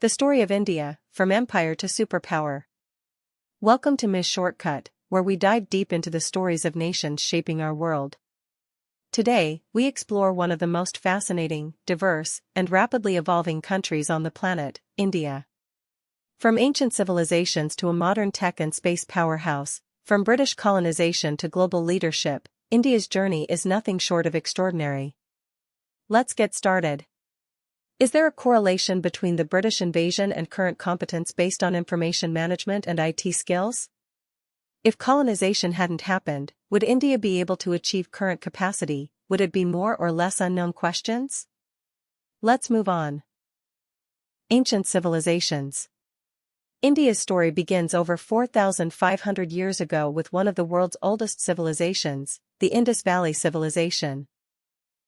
The story of India, from empire to superpower. Welcome to Ms.Shortcut, where we dive deep into the stories of nations shaping our world. Today, we explore one of the most fascinating, diverse, and rapidly evolving countries on the planet, India. From ancient civilizations to a modern tech and space powerhouse, from British colonization to global leadership, India's journey is nothing short of extraordinary. Let's get started. Is there a correlation between the British invasion and current competence based on information management and IT skills? If colonization hadn't happened, would India be able to achieve current capacity? Would it be more or less unknown questions? Let's move on. Ancient civilizations. India's story begins over 4,500 years ago with one of the world's oldest civilizations, the Indus Valley Civilization.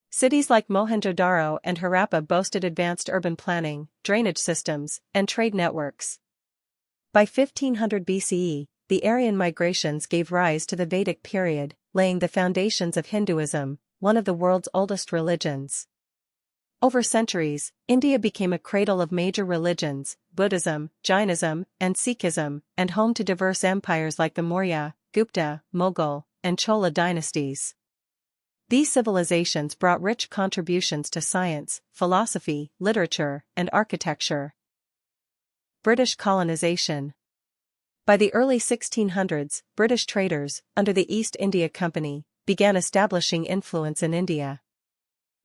Cities like Mohenjo-daro and Harappa boasted advanced urban planning, drainage systems, and trade networks. By 1500 BCE, the Aryan migrations gave rise to the Vedic period, laying the foundations of Hinduism, one of the world's oldest religions. Over centuries, India became a cradle of major religions, Buddhism, Jainism, and Sikhism, and home to diverse empires like the Maurya, Gupta, Mughal, and Chola dynasties. These civilizations brought rich contributions to science, philosophy, literature, and architecture. British colonization. By the early 1600s, British traders, under the East India Company, began establishing influence in India.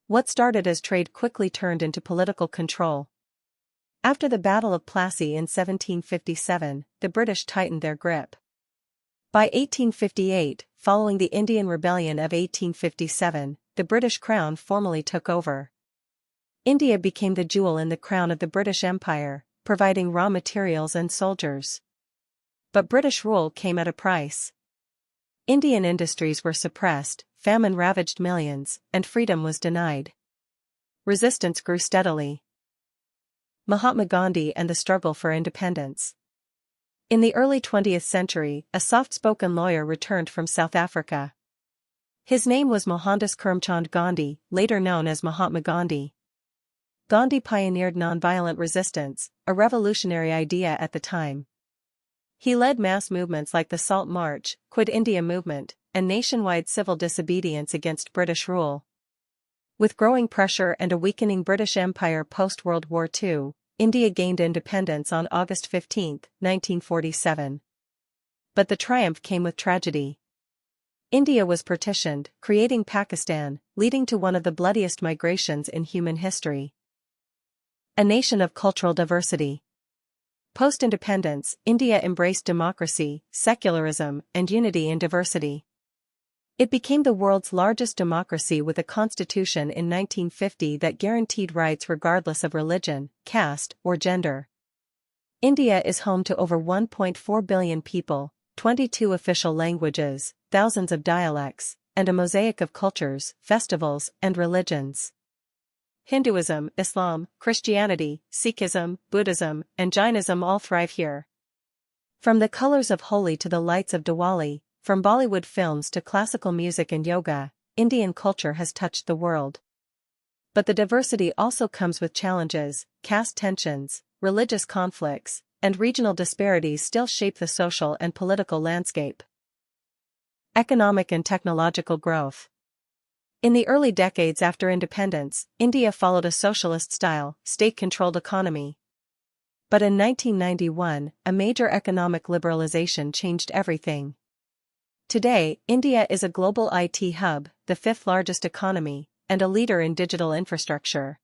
What started as trade quickly turned into political control. After the Battle of Plassey in 1757, the British tightened their grip. By 1858, following the Indian Rebellion of 1857, the British Crown formally took over. India became the jewel in the crown of the British Empire, providing raw materials and soldiers. But British rule came at a price. Indian industries were suppressed, famine ravaged millions, and freedom was denied. Resistance grew steadily. Mahatma Gandhi and the struggle for independence. In the early 20th century, a soft-spoken lawyer returned from South Africa. His name was Mohandas Karamchand Gandhi, later known as Mahatma Gandhi. Gandhi pioneered nonviolent resistance, a revolutionary idea at the time. He led mass movements like the Salt March, Quit India movement, and nationwide civil disobedience against British rule. With growing pressure and a weakening British Empire post-World War II, India gained independence on August 15, 1947. But the triumph came with tragedy. India was partitioned, creating Pakistan, leading to one of the bloodiest migrations in human history. A nation of cultural diversity. Post-independence, India embraced democracy, secularism, and unity in diversity. It became the world's largest democracy with a constitution in 1950 that guaranteed rights regardless of religion, caste, or gender. India is home to over 1.4 billion people, 22 official languages, thousands of dialects, and a mosaic of cultures, festivals, and religions. Hinduism, Islam, Christianity, Sikhism, Buddhism, and Jainism all thrive here. From the colors of Holi to the lights of Diwali, from Bollywood films to classical music and yoga, Indian culture has touched the world. But the diversity also comes with challenges. Caste tensions, religious conflicts, and regional disparities still shape the social and political landscape. Economic and technological growth. In the early decades after independence, India followed a socialist-style, state-controlled economy. But in 1991, a major economic liberalization changed everything. Today, India is a global IT hub, the fifth largest economy, and a leader in digital infrastructure.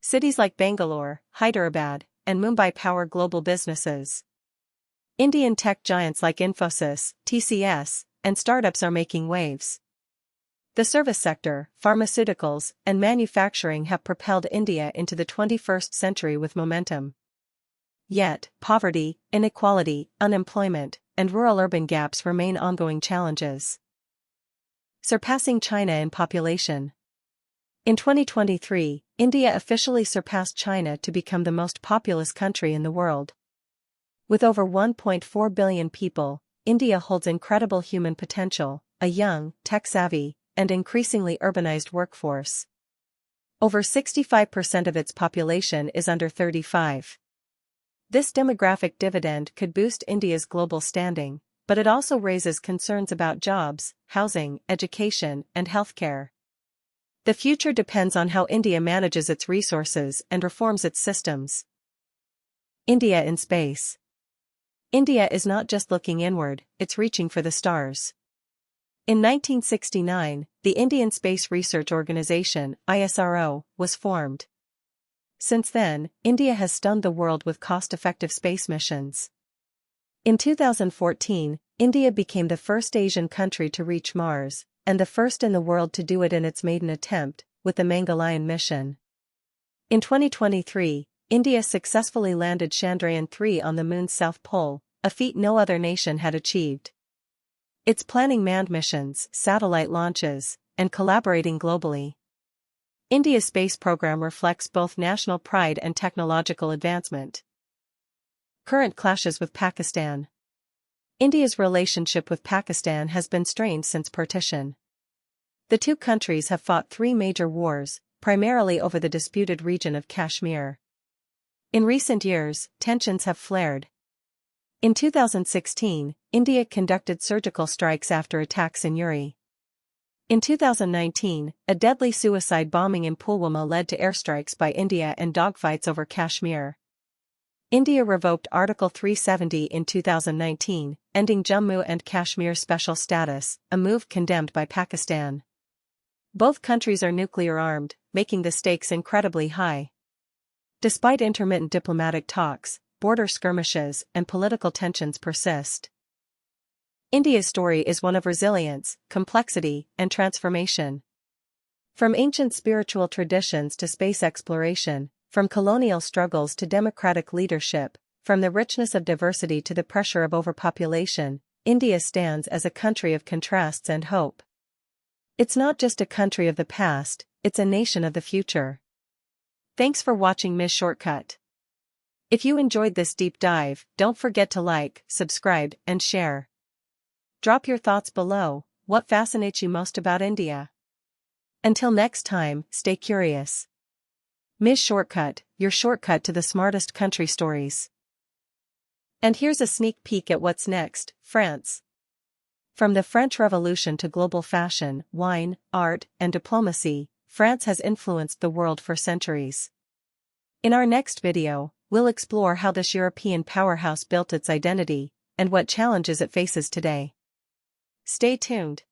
Cities like Bangalore, Hyderabad, and Mumbai power global businesses. Indian tech giants like Infosys, TCS, and startups are making waves. The service sector, pharmaceuticals, and manufacturing have propelled India into the 21st century with momentum. Yet, poverty, inequality, unemployment, and rural-urban gaps remain ongoing challenges. Surpassing China in population. In 2023, India officially surpassed China to become the most populous country in the world. With over 1.4 billion people, India holds incredible human potential, a young, tech-savvy, and increasingly urbanized workforce. Over 65% of its population is under 35. This demographic dividend could boost India's global standing, but it also raises concerns about jobs, housing, education, and healthcare. The future depends on how India manages its resources and reforms its systems. India in space. India is not just looking inward, it's reaching for the stars. In 1969, the Indian Space Research Organisation, ISRO, was formed. Since then, India has stunned the world with cost-effective space missions. In 2014, India became the first Asian country to reach Mars, and the first in the world to do it in its maiden attempt, with the Mangalyaan mission. In 2023, India successfully landed Chandrayaan-3 on the Moon's south pole, a feat no other nation had achieved. It's planning manned missions, satellite launches, and collaborating globally. India's space program reflects both national pride and technological advancement. Current clashes with Pakistan. India's relationship with Pakistan has been strained since partition. The two countries have fought 3 major wars, primarily over the disputed region of Kashmir. In recent years, tensions have flared. In 2016, India conducted surgical strikes after attacks in Uri. In 2019, a deadly suicide bombing in Pulwama led to airstrikes by India and dogfights over Kashmir. India revoked Article 370 in 2019, ending Jammu and Kashmir special status, a move condemned by Pakistan. Both countries are nuclear-armed, making the stakes incredibly high. Despite intermittent diplomatic talks, border skirmishes and political tensions persist. India's story is one of resilience, complexity, and transformation. From ancient spiritual traditions to space exploration, from colonial struggles to democratic leadership, from the richness of diversity to the pressure of overpopulation, India stands as a country of contrasts and hope. It's not just a country of the past, it's a nation of the future. Thanks for watching Ms.Shortcut. If you enjoyed this deep dive, don't forget to like, subscribe, and share. Drop your thoughts below. What fascinates you most about India? Until next time, stay curious. Ms.Shortcut, your shortcut to the smartest country stories. And here's a sneak peek at what's next: France. From the French Revolution to global fashion, wine, art, and diplomacy, France has influenced the world for centuries. In our next video, we'll explore how this European powerhouse built its identity, and what challenges it faces today. Stay tuned.